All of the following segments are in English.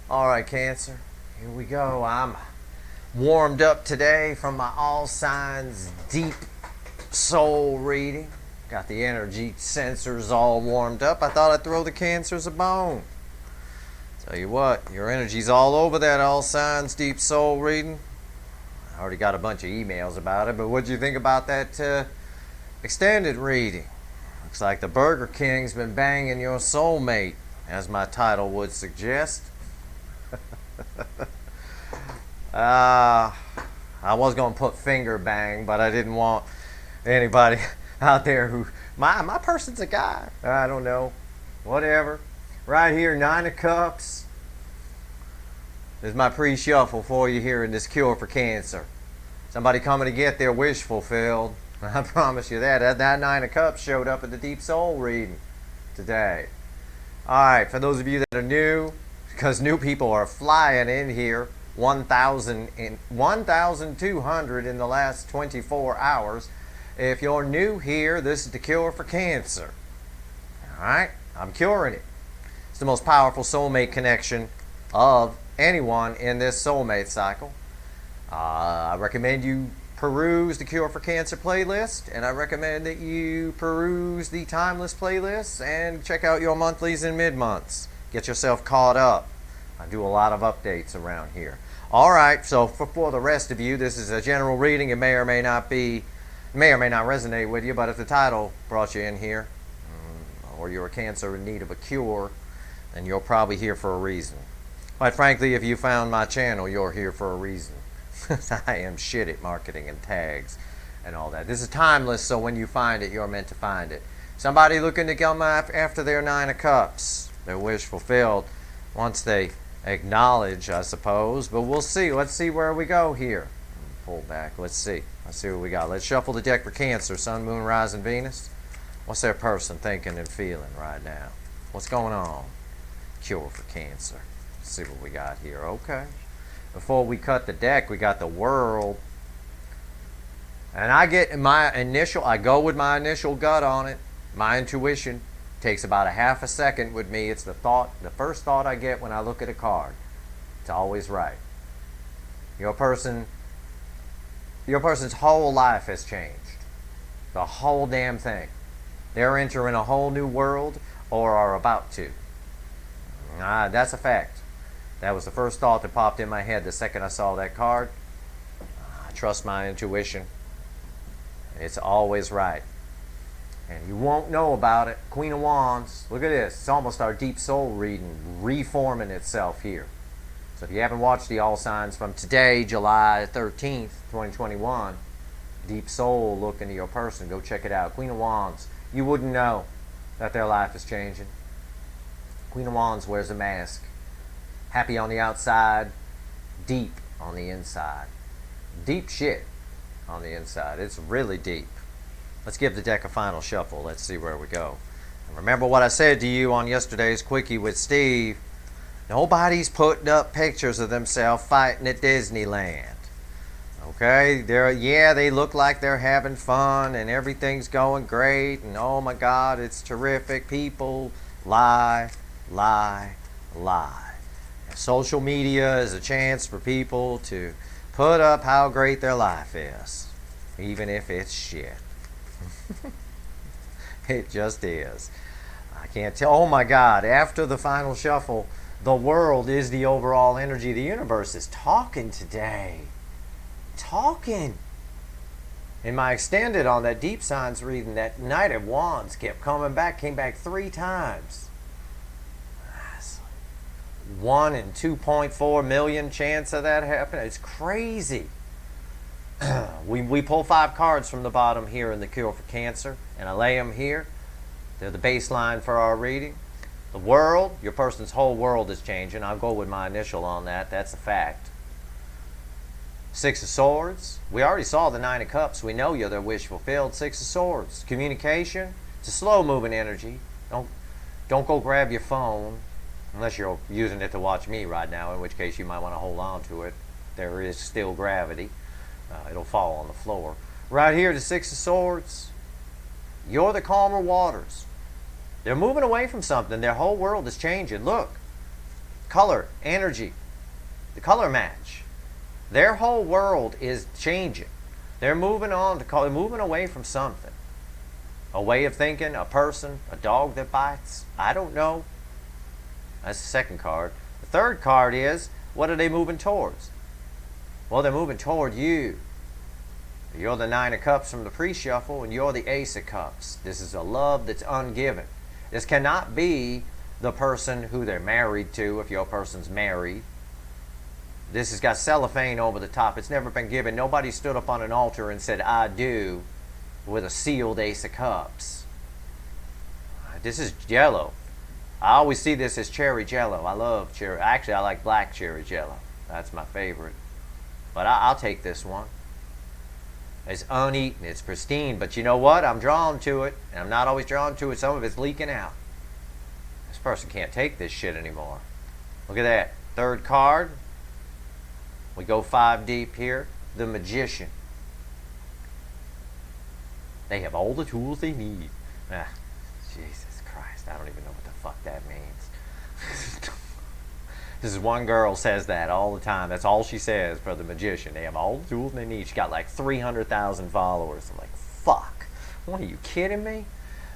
All right, Cancer, here we go. I'm warmed up today from my All Signs Deep Soul reading. Got the energy sensors all warmed up. I thought I'd throw the Cancers a bone. Tell you what, your energy's all over that All Signs Deep Soul reading. I already got a bunch of emails about it, but what'd you think about that extended reading? Looks like the Burger King's been banging your soulmate, as my title would suggest. I was going to put finger bang, but I didn't want anybody out there who... My person's a guy. I don't know. Whatever. Right here, 9 of Cups. This is my pre-shuffle for you here in this Cure for Cancer. Somebody coming to get their wish fulfilled. I promise you that. That 9 of Cups showed up at the Deep Soul reading today. Alright, for those of you that are new, because new people are flying in here, 1,200 in the last 24 hours. If you're new here, this is the Cure for Cancer. Alright, I'm curing it. It's the most powerful soulmate connection of anyone in this soulmate cycle. I recommend you peruse the Cure for Cancer playlist, and I recommend that you peruse the Timeless playlist and check out your monthlies and mid-months. Get yourself caught up. I do a lot of updates around here. Alright, so for the rest of you, this is a general reading. It may or may not resonate with you, but if the title brought you in here, or you're a Cancer in need of a cure, then you're probably here for a reason. Quite frankly, if you found my channel, you're here for a reason. I am shit at marketing and tags and all that. This is timeless, so when you find it, you're meant to find it. Somebody looking to come after their 9 of Cups, their wish fulfilled, once they acknowledge, I suppose. But we'll see. Let's see where we go here. Pull back. Let's see. Let's see what we got. Let's shuffle the deck for Cancer. Sun, Moon, Rising, Venus. What's their person thinking and feeling right now? What's going on? Cure for Cancer. Let's see what we got here. Okay. Before we cut the deck, we got the World. And I go with my initial gut on it. My intuition takes about a half a second with me. It's the first thought I get when I look at a card. It's always right. Your person's whole life has changed. The whole damn thing. They're entering a whole new world, or are about to. That's a fact. That was the first thought that popped in my head the second I saw that card. I trust my intuition. It's always right. And you won't know about it. Queen of Wands. Look at this. It's almost our deep soul reading reforming itself here. So if you haven't watched the All Signs from today, July 13th, 2021, Deep Soul look into your person, go check it out. Queen of Wands. You wouldn't know that their life is changing. Queen of Wands wears a mask. Happy on the outside, deep on the inside. Deep shit on the inside. It's really deep. Let's give the deck a final shuffle. Let's see where we go. And remember what I said to you on yesterday's Quickie with Steve. Nobody's putting up pictures of themselves fighting at Disneyland. Okay? They look like they're having fun and everything's going great and oh my God, it's terrific. People lie, lie, lie. Social media is a chance for people to put up how great their life is, even if it's shit. It just is. I can't tell. Oh my God, after the final shuffle, the World is the overall energy. The universe is talking today. Talking. In my extended on that deep signs reading, that Knight of Wands kept coming back, came back 3 times. 1 in 2.4 million chance of that happening. It's crazy. we pull 5 cards from the bottom here in the Cure for Cancer, and I lay them here. They're the baseline for our reading. The World, your person's whole world is changing. I'll go with my initial on that. That's a fact. 6 of Swords. We already saw the 9 of Cups. We know you're their wish fulfilled. 6 of Swords. Communication. It's a slow-moving energy. Don't go grab your phone. Unless you're using it to watch me right now, in which case you might want to hold on to it. There is still gravity. It'll fall on the floor. Right here, the 6 of Swords. You're the calmer waters. They're moving away from something. Their whole world is changing. Look, color, energy, the color match. Their whole world is changing. They're moving on to moving away from something. A way of thinking, a person, a dog that bites. I don't know. That's the second card. The third card is, what are they moving towards? Well, they're moving toward you. You're the Nine of Cups from the pre-shuffle, and you're the Ace of Cups. This is a love that's ungiven. This cannot be the person who they're married to, if your person's married. This has got cellophane over the top. It's never been given. Nobody stood up on an altar and said, I do, with a sealed Ace of Cups. This is Jello. I always see this as cherry Jello. I love cherry. Actually, I like black cherry Jello. That's my favorite. But I'll take this one. It's uneaten. It's pristine. But you know what? I'm drawn to it. And I'm not always drawn to it. Some of it's leaking out. This person can't take this shit anymore. Look at that. Third card. We go 5 deep here. The Magician. They have all the tools they need. Ah, Jesus Christ. I don't even know what the fuck that means. This is one girl says that all the time. That's all she says for the Magician. They have all the tools they need. She got like 300,000 followers. I'm like, fuck. What, are you kidding me?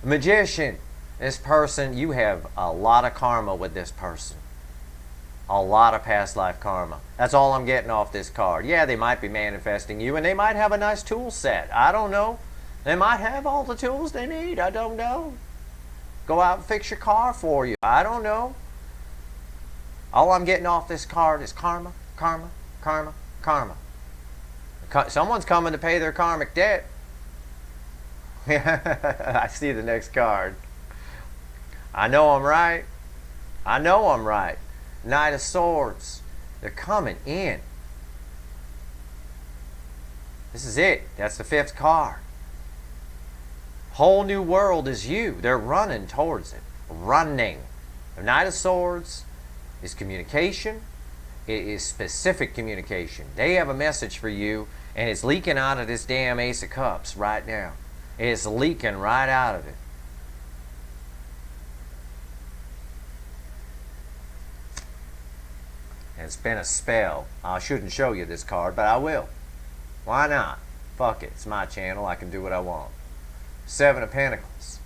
Magician. This person, you have a lot of karma with this person. A lot of past life karma. That's all I'm getting off this card. Yeah, they might be manifesting you, and they might have a nice tool set. I don't know. They might have all the tools they need. I don't know. Go out and fix your car for you. I don't know. All I'm getting off this card is karma, karma, karma, karma. Someone's coming to pay their karmic debt. I see the next card. I know I'm right. I know I'm right. Knight of Swords. They're coming in. This is it. That's the 5th card. Whole new world is you. They're running towards it. Running. The Knight of Swords is communication. It is specific communication. They have a message for you, and it's leaking out of this damn Ace of Cups right now. It's leaking right out of it. It's been a spell. I shouldn't show you this card, but I will. Why not? Fuck it. It's my channel. I can do what I want. 7 of Pentacles.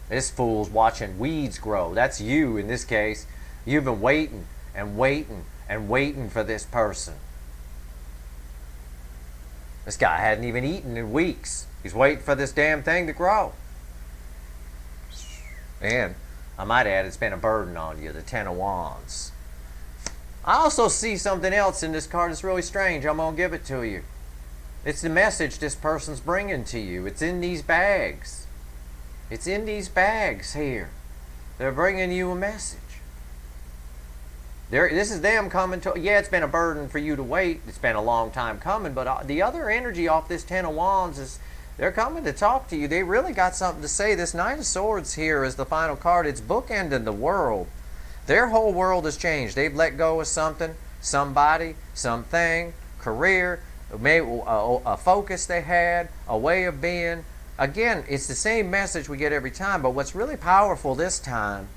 This fool's watching weeds grow. That's you in this case. You've been waiting and waiting and waiting for this person. This guy hadn't even eaten in weeks. He's waiting for this damn thing to grow. And I might add, it's been a burden on you. The 10 of Wands. I also see something else in this card that's really strange. I'm going to give it to you. It's the message this person's bringing to you. It's in these bags. It's in these bags here. They're bringing you a message. This is them coming to... Yeah, it's been a burden for you to wait. It's been a long time coming. But the other energy off this 10 of Wands is they're coming to talk to you. They really got something to say. This Knight of Swords here is the final card. It's bookending the world. Their whole world has changed. They've let go of something, somebody, something, career, maybe a focus they had, a way of being. Again, it's the same message we get every time, but what's really powerful this time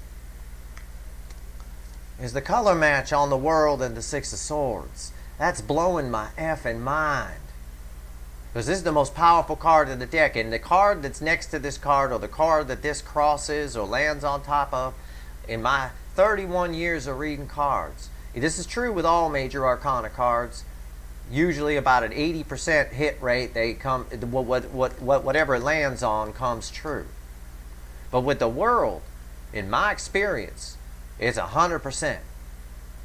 is the color match on the world and the 6 of Swords. That's blowing my effing mind. Because this is the most powerful card in the deck, and the card that's next to this card, or the card that this crosses or lands on top of, in my 31 years of reading cards. This is true with all major arcana cards. Usually about an 80% hit rate. They come, whatever it lands on comes true. But with the world, in my experience, it's 100%.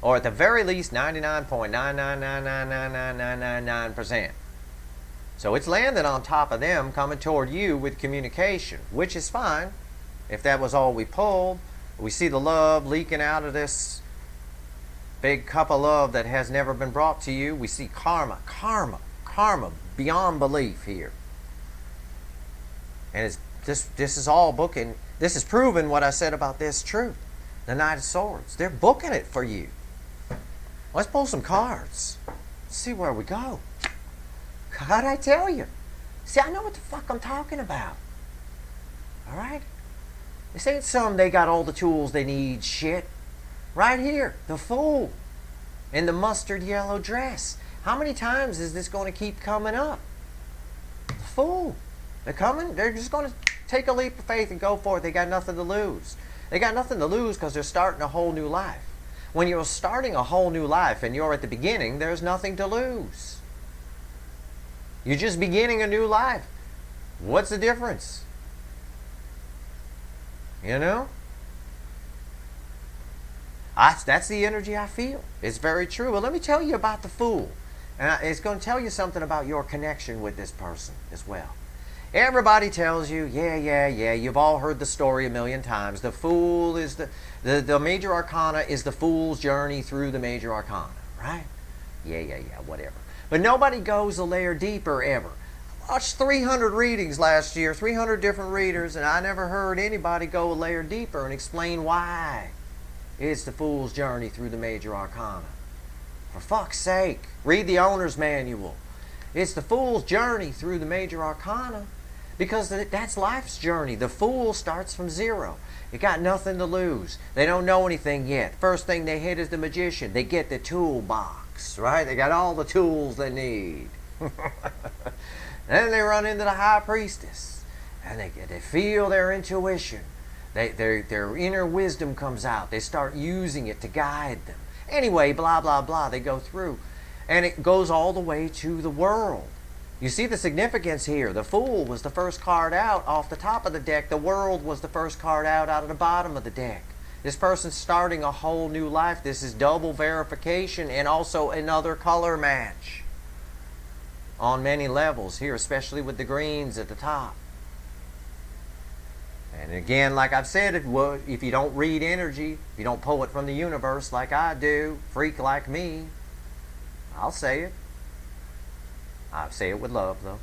Or at the very least 99.999999999%. So it's landing on top of them, coming toward you with communication, which is fine if that was all we pulled. We see the love leaking out of this big cup of love that has never been brought to you. We see karma, karma, karma beyond belief here. And this is all booking. This is proving what I said about this truth. The Knight of Swords. They're booking it for you. Let's pull some cards. Let's see where we go. How'd I tell you? See, I know what the fuck I'm talking about. All right? This ain't some they got all the tools they need shit. Right here, the Fool in the mustard yellow dress. How many times is this going to keep coming up? The Fool. They're coming. They're just going to take a leap of faith and go for it. They got nothing to lose. They got nothing to lose because they're starting a whole new life. When you're starting a whole new life and you're at the beginning, there's nothing to lose. You're just beginning a new life. What's the difference? You know? That's the energy I feel. It's very true. Well, let me tell you about the Fool. And it's going to tell you something about your connection with this person as well. Everybody tells you, yeah, you've all heard the story a million times. The Fool is the major arcana is the Fool's journey through the major arcana, right? Yeah, whatever. But nobody goes a layer deeper ever. I watched 300 readings last year, 300 different readers, and I never heard anybody go a layer deeper and explain why it's the Fool's journey through the major arcana. For fuck's sake, read the owner's manual. It's the Fool's journey through the major arcana because that's life's journey. The Fool starts from zero. They got nothing to lose. They don't know anything yet. First thing they hit is the Magician. They get the toolbox, right? They got all the tools they need. Then they run into the High Priestess, and they feel their intuition. Their inner wisdom comes out. They start using it to guide them. Anyway, blah, blah, blah. They go through. And it goes all the way to the world. You see the significance here. The Fool was the first card out off the top of the deck. The World was the first card out of the bottom of the deck. This person's starting a whole new life. This is double verification and also another color match on many levels here, especially with the greens at the top. And again, like I've said, if you don't read energy, if you don't pull it from the universe like I do, freak like me, I'll say it. I say it with love, though.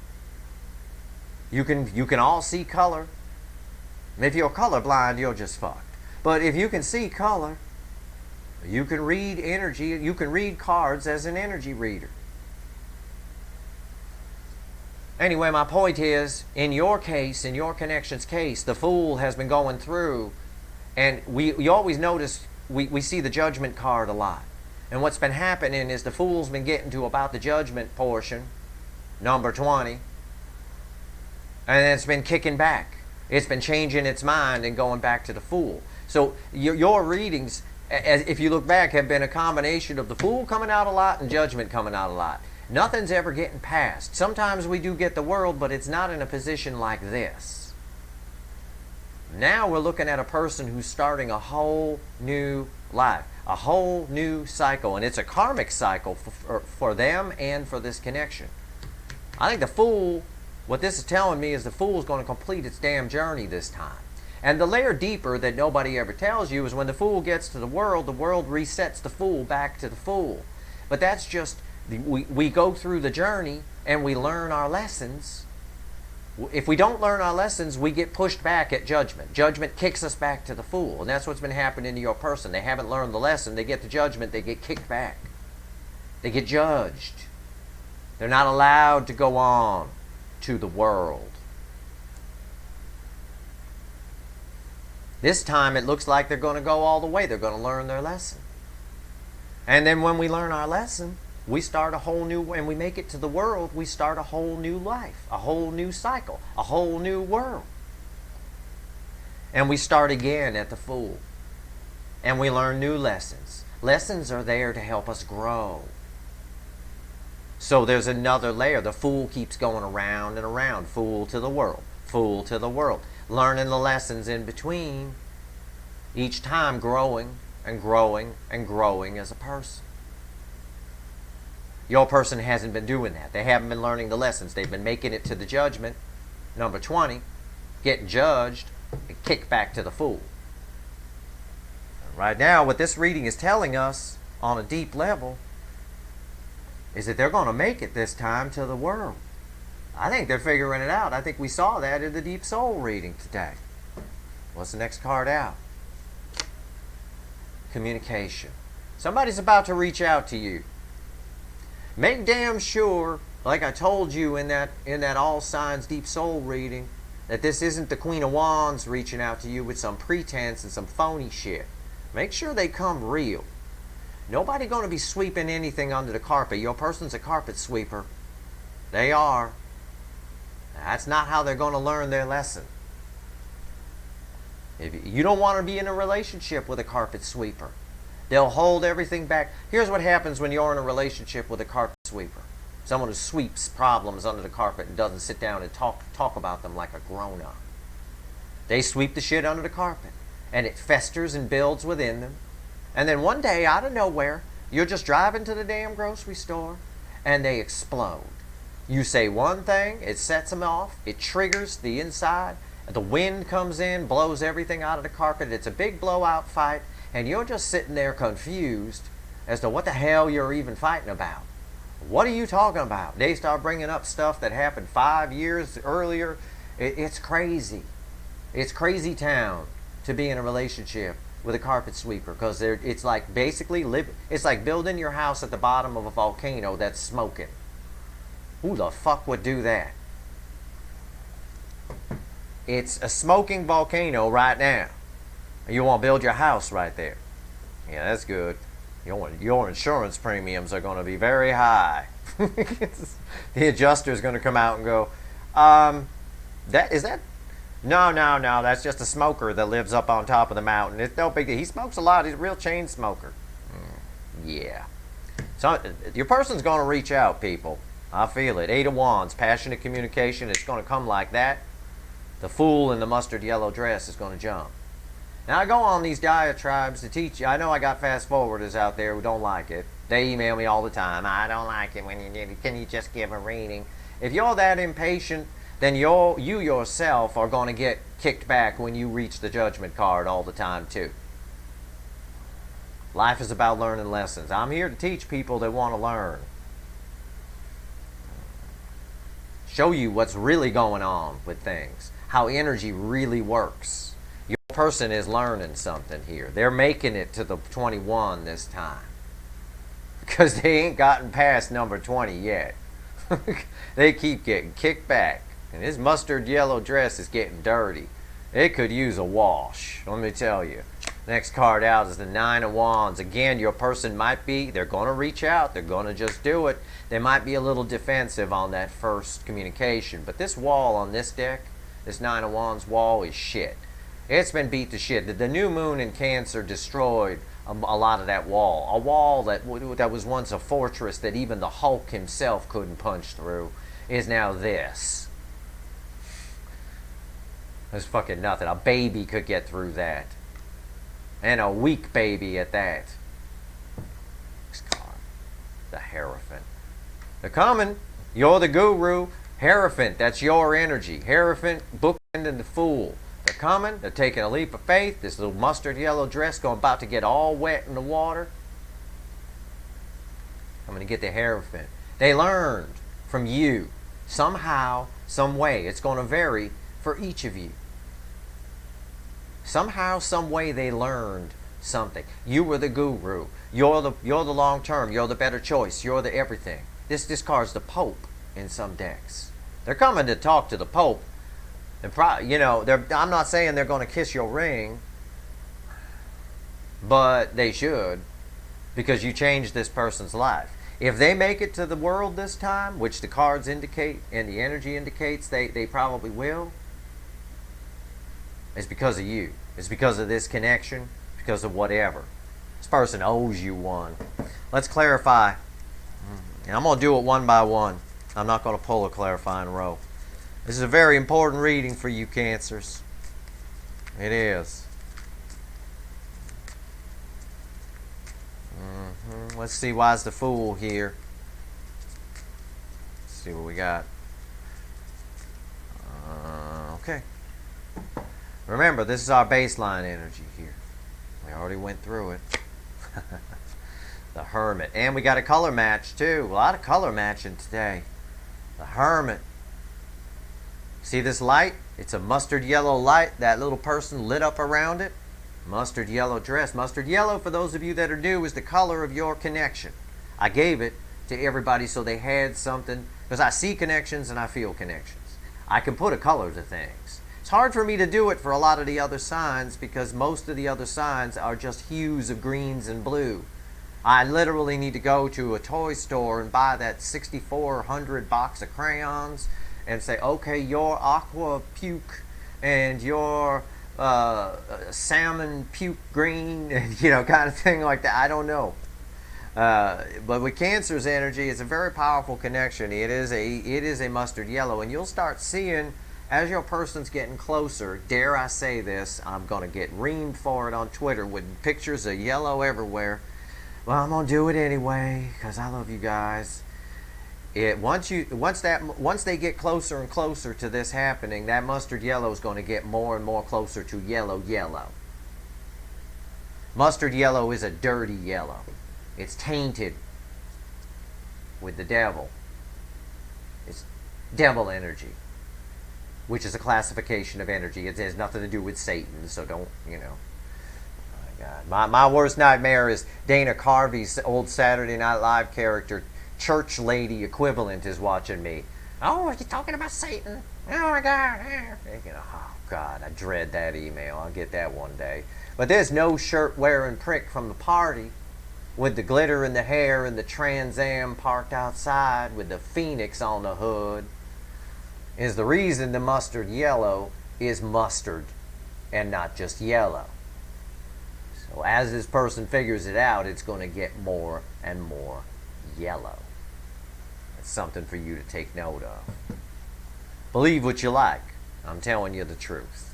You can all see color. And if you're colorblind, you're just fucked. But if you can see color, you can read energy. You can read cards as an energy reader. Anyway, my point is, in your case, in your connection's case, the Fool has been going through, and you always notice we see the Judgment card a lot. And what's been happening is the Fool's been getting to about the Judgment portion, number 20, and it's been kicking back. It's been changing its mind and going back to the Fool. So your readings, if you look back, have been a combination of the Fool coming out a lot and Judgment coming out a lot. Nothing's ever getting past. Sometimes we do get the World, but it's not in a position like this. Now we're looking at a person who's starting a whole new life, a whole new cycle, and it's a karmic cycle for them and for this connection. I think the Fool, what this is telling me is the Fool's going to complete its damn journey this time. And the layer deeper that nobody ever tells you is when the Fool gets to the World resets the Fool back to the Fool. But that's just, we go through the journey and we learn our lessons. If we don't learn our lessons, we get pushed back at Judgment. Judgment kicks us back to the Fool. And that's what's been happening to your person. They haven't learned the lesson. They get to Judgment. They get kicked back. They get judged. They're not allowed to go on to the World. This time it looks like they're going to go all the way. They're going to learn their lesson. And then when we learn our lesson, we start a whole new, and we make it to the World, we start a whole new life, a whole new cycle, a whole new world. And we start again at the Fool. And we learn new lessons. Lessons are there to help us grow. So there's another layer. The Fool keeps going around and around. Fool to the World. Fool to the World. Learning the lessons in between. Each time growing and growing and growing as a person. Your person hasn't been doing that. They haven't been learning the lessons. They've been making it to the Judgment, number 20, getting judged, and kicked back to the Fool. Right now, what this reading is telling us on a deep level is that they're going to make it this time to the World. I think they're figuring it out. I think we saw that in the Deep Soul reading today. What's the next card out? Communication. Somebody's about to reach out to you. Make damn sure, like I told you in that All Signs Deep Soul reading, that this isn't the Queen of Wands reaching out to you with some pretense and some phony shit. Make sure they come real. Nobody going to be sweeping anything under the carpet. Your person's a carpet sweeper. They are. That's not how they're going to learn their lesson. If you don't want to be in a relationship with a carpet sweeper. They'll hold everything back. Here's what happens when you're in a relationship with a carpet sweeper. Someone who sweeps problems under the carpet and doesn't sit down and talk about them like a grown-up. They sweep the shit under the carpet, and it festers and builds within them. And then one day, out of nowhere, you're just driving to the damn grocery store, and they explode. You say one thing, it sets them off, it triggers the inside, the wind comes in, blows everything out of the carpet, it's a big blowout fight, and you're just sitting there confused as to what the hell you're even fighting about. What are you talking about? They start bringing up stuff that happened 5 years earlier. It's crazy. It's crazy town to be in a relationship with a carpet sweeper, because it's like basically it's like building your house at the bottom of a volcano that's smoking. Who the fuck would do that? It's a smoking volcano right now. You want to build your house right there. Yeah, that's good. Your insurance premiums are going to be very high. The adjuster is going to come out and go, No, that's just a smoker that lives up on top of the mountain. It's no big deal. He smokes a lot. He's a real chain smoker. Yeah. So your person's going to reach out, people. I feel it. 8 of Wands, passionate communication. It's going to come like that. The fool in the mustard yellow dress is going to jump. Now, I go on these diatribes to teach you. I know I got fast forwarders out there who don't like it. They email me all the time. I don't like it when can you just give a reading? If you're that impatient, then you yourself are going to get kicked back when you reach the judgment card all the time too. Life is about learning lessons. I'm here to teach people that want to learn. Show you what's really going on with things. How energy really works. Your person is learning something here. They're making it to the 21 this time. Because they ain't gotten past number 20 yet. They keep getting kicked back. And his mustard yellow dress is getting dirty. It could use a wash, let me tell you. Next card out is the 9 of Wands. Again, your person might be, they're going to reach out. They're going to just do it. They might be a little defensive on that first communication. But this wall on this deck, this 9 of Wands wall is shit. It's been beat to shit. The new moon in Cancer destroyed a lot of that wall. A wall that was once a fortress that even the Hulk himself couldn't punch through is now this. There's fucking nothing. A baby could get through that. And a weak baby at that. Next card. The Hierophant. They're coming. You're the guru. Hierophant, that's your energy. Hierophant, bookending the Fool. They're coming. They're taking a leap of faith. This little mustard yellow dress about to get all wet in the water. I'm going to get the Hierophant. They learned from you. Somehow, some way. It's going to vary for each of you. Somehow, some way they learned something. You were the guru. You're the long term. You're the better choice. You're the everything. This card's the Pope in some decks. They're coming to talk to the Pope. And I'm not saying they're going to kiss your ring, but they should, because you changed this person's life. If they make it to the world this time, which the cards indicate and the energy indicates they probably will, it's because of you. It's because of this connection, because of whatever. This person owes you one. Let's clarify. And I'm going to do it one by one. I'm not going to pull a clarifying row. This is a very important reading for you Cancers. It is. Let's see, why's the Fool here? Let's see what we got. Okay. Remember, this is our baseline energy here. We already went through it. The Hermit. And we got a color match too. A lot of color matching today. The Hermit. See this light? It's a mustard yellow light. That little person lit up around it. Mustard yellow dress. Mustard yellow, for those of you that are new, is the color of your connection. I gave it to everybody so they had something, because I see connections and I feel connections. I can put a color to things. It's hard for me to do it for a lot of the other signs because most of the other signs are just hues of greens and blue. I literally need to go to a toy store and buy that 6,400 box of crayons and say, okay, your aqua puke and your salmon puke green, kind of thing like that. I don't know. But with Cancer's energy, it's a very powerful connection. It is a mustard yellow, and you'll start seeing as your person's getting closer. Dare I say this? I'm gonna get reamed for it on Twitter with pictures of yellow everywhere. Well, I'm gonna do it anyway because I love you guys. Once they get closer and closer to this happening, that mustard yellow is going to get more and more closer to yellow. Mustard yellow is a dirty yellow. It's tainted with the devil. It's devil energy, which is a classification of energy. It has nothing to do with Satan, so don't. God. My worst nightmare is Dana Carvey's old Saturday Night Live character, church lady equivalent, is watching me. Oh, are you talking about Satan? Oh my God. Oh God, I dread that email. I'll get that one day. But there's no shirt wearing prick from the party with the glitter in the hair and the Trans Am parked outside with the Phoenix on the hood is the reason the mustard yellow is mustard and not just yellow. So as this person figures it out, it's going to get more and more yellow. It's something for you to take note of. Believe what you like. I'm telling you the truth.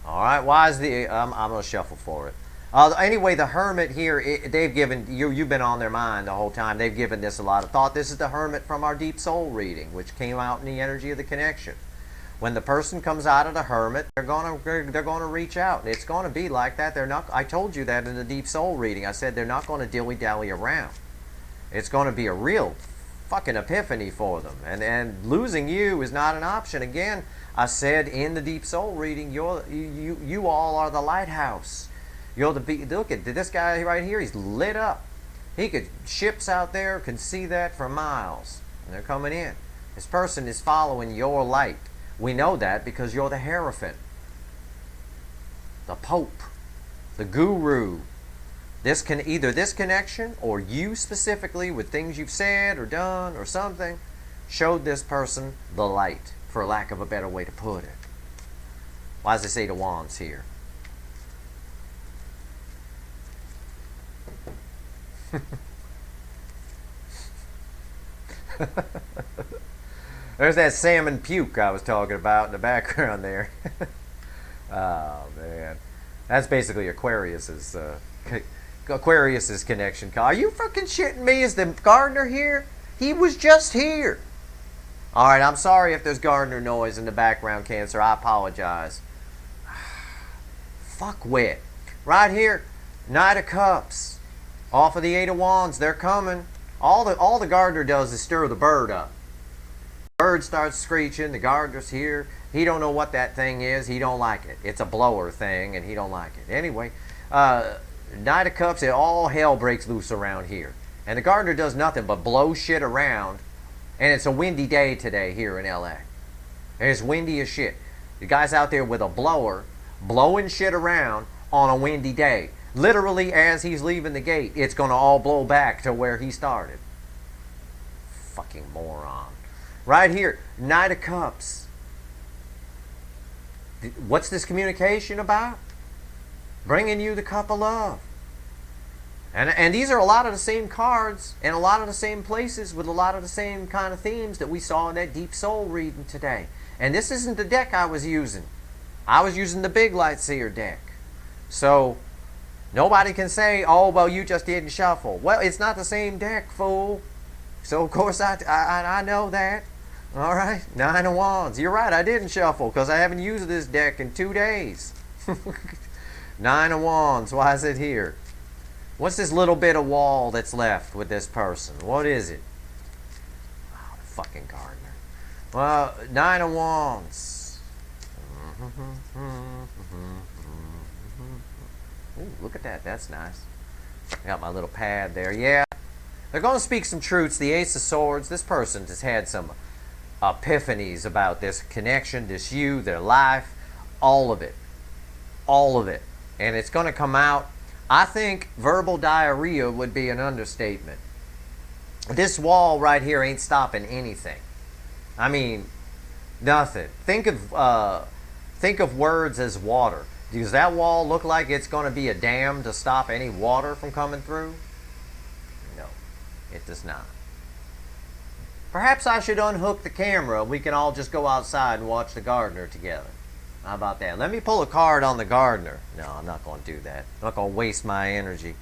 All right, why is I'm going to shuffle for it. Anyway, the Hermit here, they've given, you've been on their mind the whole time. They've given this a lot of thought. This is the Hermit from our Deep Soul reading, which came out in the energy of the connection. When the person comes out of the Hermit, they're going to reach out. It's going to be like that. I told you that in the Deep Soul reading. I said they're not going to dilly-dally around. It's going to be a real fucking epiphany for them. And losing you is not an option. Again, I said in the Deep Soul reading, you all are the lighthouse. Look at this guy right here. He's lit up. Ships out there can see that for miles. And they're coming in. This person is following your light. We know that because you're the Hierophant, the Pope, the Guru. Either this connection or you specifically with things you've said or done or something showed this person the light, for lack of a better way to put it. Why does it say the Wands here? There's that salmon puke I was talking about in the background there. Oh man, that's basically Aquarius's connection. Are you fucking shitting me? Is the gardener here? He was just here. All right, I'm sorry if there's gardener noise in the background, Cancer. I apologize. Fuck wit. Right here, Knight of Cups. Off of the Eight of Wands, they're coming. All the gardener does is stir the bird up. Bird starts screeching, the gardener's here. He don't know what that thing is. He don't like it. It's a blower thing, and he don't like it. Anyway, Knight of Cups, all hell breaks loose around here. And the gardener does nothing but blow shit around. And it's a windy day today here in LA. And it's windy as shit. The guy's out there with a blower, blowing shit around on a windy day. Literally, as he's leaving the gate, it's going to all blow back to where he started. Fucking moron. Right here, Knight of Cups. What's this communication about? Bringing you the cup of love. And these are a lot of the same cards and a lot of the same places with a lot of the same kind of themes that we saw in that Deep Soul reading today. And this isn't the deck I was using. I was using the Big Light Seer deck. So nobody can say, oh, well, you just didn't shuffle. Well, it's not the same deck, fool. So, of course, I know that. All right, Nine of Wands. You're right, I didn't shuffle because I haven't used this deck in 2 days. Nine of Wands, why is it here? What's this little bit of wall that's left with this person? What is it? Oh, the fucking gardener. Well, Nine of Wands. Ooh, look at that. That's nice. I got my little pad there. Yeah. They're going to speak some truths. The Ace of Swords. This person has had some epiphanies about this connection, this you, their life. All of it. All of it. And it's going to come out. I think verbal diarrhea would be an understatement. This wall right here ain't stopping anything. I mean, nothing. Think of words as water. Does that wall look like it's going to be a dam to stop any water from coming through? No, it does not. Perhaps I should unhook the camera. We can all just go outside and watch the gardener together. How about that? Let me pull a card on the gardener. No, I'm not going to do that. I'm not going to waste my energy.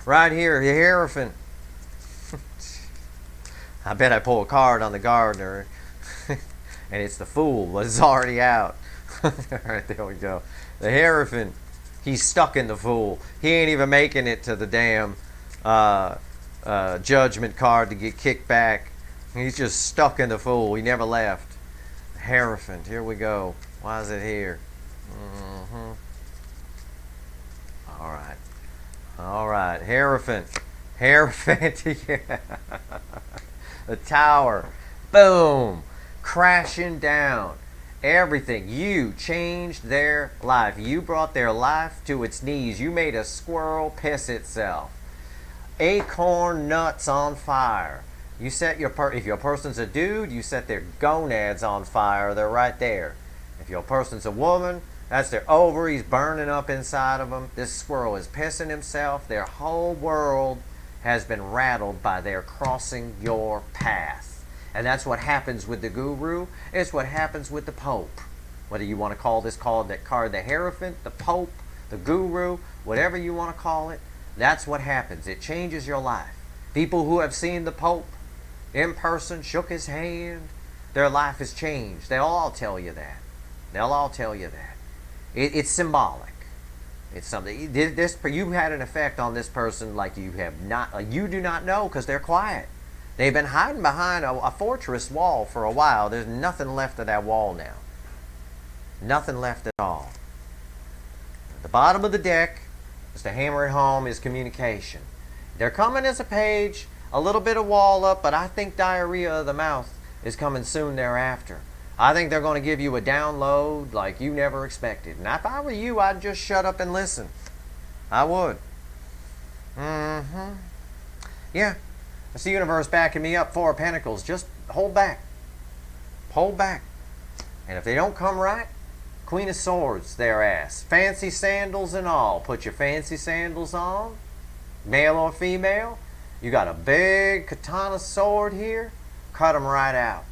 Right here, the Hierophant. I bet I pull a card on the gardener. And it's the Fool, but it's already out. Alright, there we go. The Hierophant, he's stuck in the Fool. He ain't even making it to the damn judgment card to get kicked back. He's just stuck in the Fool. He never left. The Hierophant, here we go. Why is it here? Alright. Alright, Hierophant. Hierophant, yeah. The Tower. Boom. Crashing down. Everything. You changed their life. You brought their life to its knees. You made a squirrel piss itself. Acorn nuts on fire. You set if your person's a dude, you set their gonads on fire. They're right there. If your person's a woman, that's their ovaries burning up inside of them. This squirrel is pissing himself. Their whole world has been rattled by their crossing your path. And that's what happens with the guru. It's what happens with the Pope. Whether you want to call this card the Hierophant, the Pope, the Guru, whatever you want to call it, that's what happens. It changes your life. People who have seen the Pope in person, shook his hand, their life has changed. They'll all tell you that. They'll all tell you that. It's symbolic. It's something. You had an effect on this person like you have not. You do not know because they're quiet. They've been hiding behind a fortress wall for a while. There's nothing left of that wall now. Nothing left at all. At the bottom of the deck, just to hammer it home, is communication. They're coming as a page, a little bit of wall up, but I think diarrhea of the mouth is coming soon thereafter. I think they're going to give you a download like you never expected. And if I were you, I'd just shut up and listen. I would. Yeah. It's the universe backing me up. Four of Pentacles. Just hold back. Hold back. And if they don't come right, Queen of Swords, their ass. Fancy sandals and all. Put your fancy sandals on. Male or female. You got a big katana sword here. Cut them right out.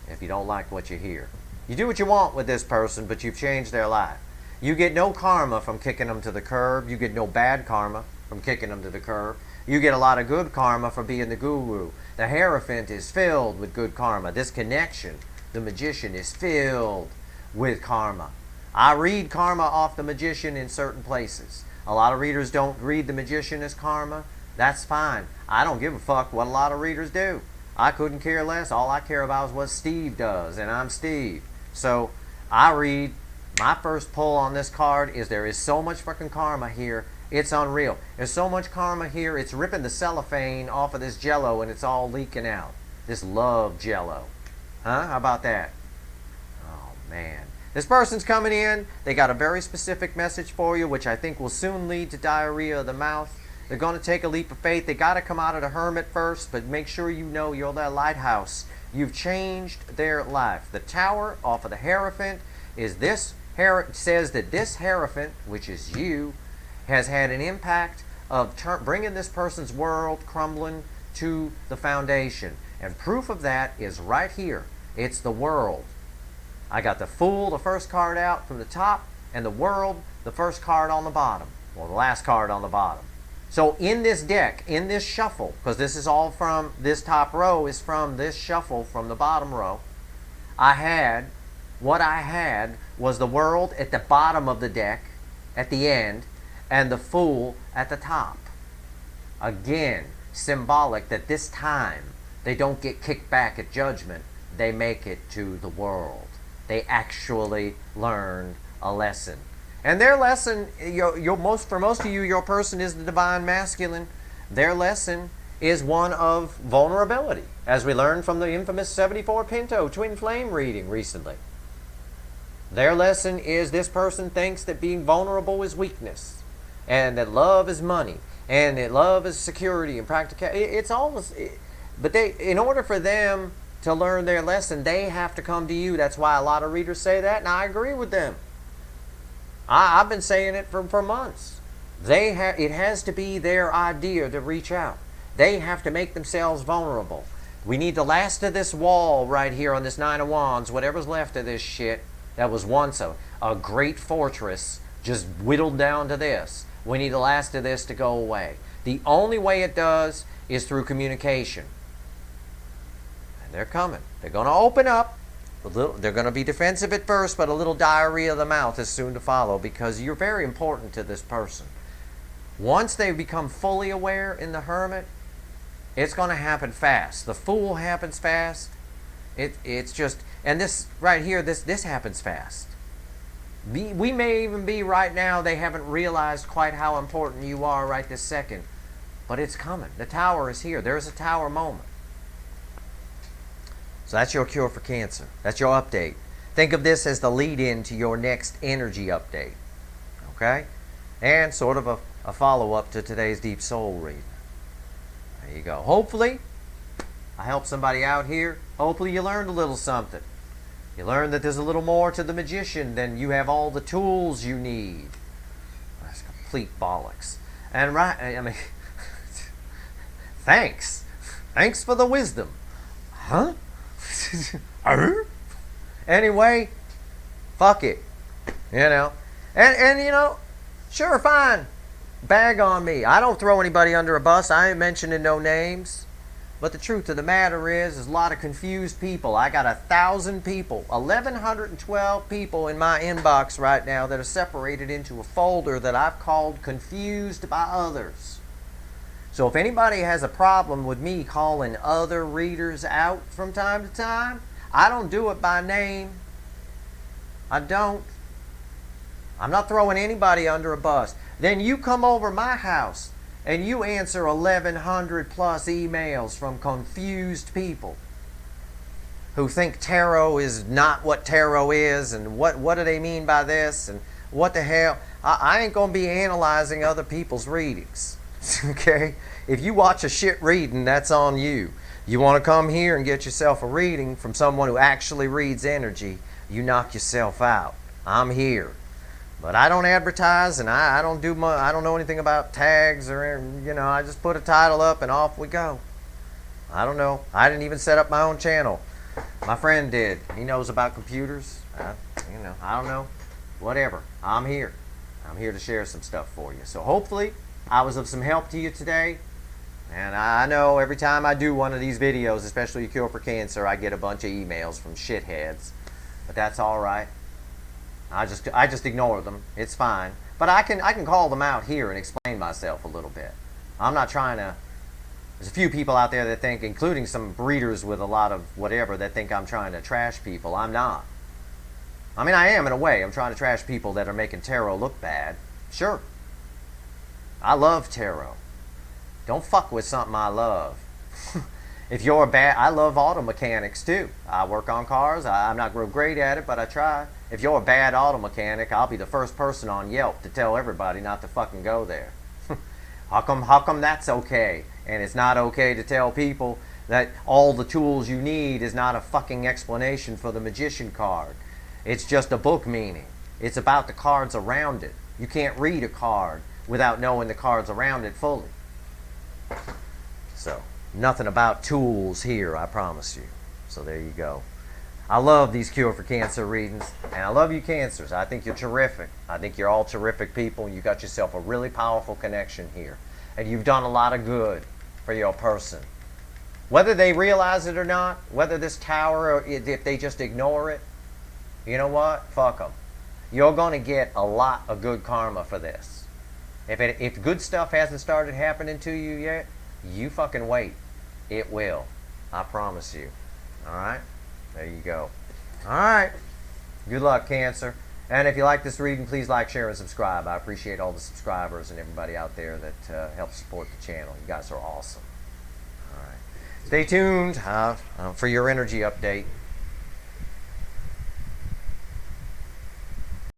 If you don't like what you hear. You do what you want with this person, but you've changed their life. You get no karma from kicking them to the curb. You get no bad karma from kicking them to the curb. You get a lot of good karma for being the guru. The Hierophant is filled with good karma. This connection, the Magician, is filled with karma. I read karma off the Magician in certain places. A lot of readers don't read the Magician as karma. That's fine. I don't give a fuck what a lot of readers do. I couldn't care less. All I care about is what Steve does, and I'm Steve. So I read, my first pull on this card is there is so much fucking karma here. It's unreal. There's so much karma here, it's ripping the cellophane off of this jello and it's all leaking out. This love jello. Huh? How about that? Oh, man. This person's coming in. They got a very specific message for you, which I think will soon lead to diarrhea of the mouth. They're going to take a leap of faith. They got to come out of the hermit first, but make sure you know you're their lighthouse. You've changed their life. The Tower off of the Hierophant is this. Says that this Hierophant, which is you, has had an impact of bringing this person's world crumbling to the foundation. And proof of that is right here. It's the World. I got the Fool, the first card out from the top, and the World, the first card on the bottom. Well, the last card on the bottom. So in this deck, in this shuffle, because this is all from, this top row is from this shuffle from the bottom row, what I had was the World at the bottom of the deck, at the end, and the Fool at the top. Again, symbolic that this time they don't get kicked back at judgment. They make it to the world. They actually learn a lesson. And their lesson, for most of you, your person is the divine masculine. Their lesson is one of vulnerability, as we learned from the infamous 74 Pinto twin flame reading recently. Their lesson is this person thinks that being vulnerable is weakness, and that love is money, and that love is security and practicality. It's almost, but in order for them to learn their lesson, they have to come to you. That's why a lot of readers say that, and I agree with them. I've been saying it for months. It has to be their idea to reach out. They have to make themselves vulnerable. We need the last of this wall right here on this Nine of Wands, whatever's left of this shit that was once a great fortress, just whittled down to this. We need the last of this to go away. The only way it does is through communication. And they're coming. They're going to open up. They're going to be defensive at first, but a little diarrhea of the mouth is soon to follow, because you're very important to this person. Once they become fully aware in the Hermit, it's going to happen fast. The Fool happens fast. It's just, and this right here, this happens fast. We may even be right now, they haven't realized quite how important you are right this second, but it's coming. The Tower is here. There's a Tower moment. So that's your cure for Cancer. That's your update. Think of this as the lead-in to your next energy update. Okay? And sort of a follow-up to today's Deep Soul reading. There you go. Hopefully, I helped somebody out here. Hopefully you learned a little something. You learned that there's a little more to the magician than you have all the tools you need. That's complete bollocks. And I mean, thanks. Thanks for the wisdom. Huh? Anyway, fuck it. You know. And you know, sure, fine. Bag on me. I don't throw anybody under a bus. I ain't mentioning no names. But the truth of the matter is, there's a lot of confused people. I got 1,000 people, 1,112 people in my inbox right now that are separated into a folder that I've called Confused by Others. So if anybody has a problem with me calling other readers out from time to time, I don't do it by name. I don't. I'm not throwing anybody under a bus. Then you come over my house and you answer 1,100 plus emails from confused people who think tarot is not what tarot is, and what do they mean by this, and what the hell. I ain't going to be analyzing other people's readings. Okay? If you watch a shit reading, that's on you. You want to come here and get yourself a reading from someone who actually reads energy, you knock yourself out. I'm here. But I don't advertise, and I don't do much. I don't know anything about tags, or, you know, I just put a title up and off we go. I don't know. I didn't even set up my own channel. My friend did. He knows about computers. You know, I don't know. Whatever. I'm here. I'm here to share some stuff for you. So hopefully I was of some help to you today. And I know every time I do one of these videos, especially Cure for Cancer, I get a bunch of emails from shitheads. But that's all right. I just ignore them. It's fine. But I can call them out here and explain myself a little bit. I'm not trying to. There's a few people out there that think, including some breeders with a lot of whatever, that think I'm trying to trash people. I'm not. I mean, I am in a way. I'm trying to trash people that are making tarot look bad. Sure. I love tarot. Don't fuck with something I love. If you're bad, I love auto mechanics too. I work on cars. I'm not real great at it, but I try. If you're a bad auto mechanic, I'll be the first person on Yelp to tell everybody not to fucking go there. How come that's okay? And it's not okay to tell people that all the tools you need is not a fucking explanation for the magician card. It's just a book meaning. It's about the cards around it. You can't read a card without knowing the cards around it fully. So, nothing about tools here, I promise you. So there you go. I love these Cure for Cancer readings, and I love you Cancers. I think you're terrific. I think you're all terrific people, and you got yourself a really powerful connection here. And you've done a lot of good for your person. Whether they realize it or not, whether this tower, or if they just ignore it, you know what? Fuck them. You're going to get a lot of good karma for this. If good stuff hasn't started happening to you yet, you fucking wait. It will. I promise you. Alright? There you go. Alright. Good luck, Cancer. And if you like this reading, please like, share, and subscribe. I appreciate all the subscribers and everybody out there that helps support the channel. You guys are awesome. Alright. Stay tuned for your energy update.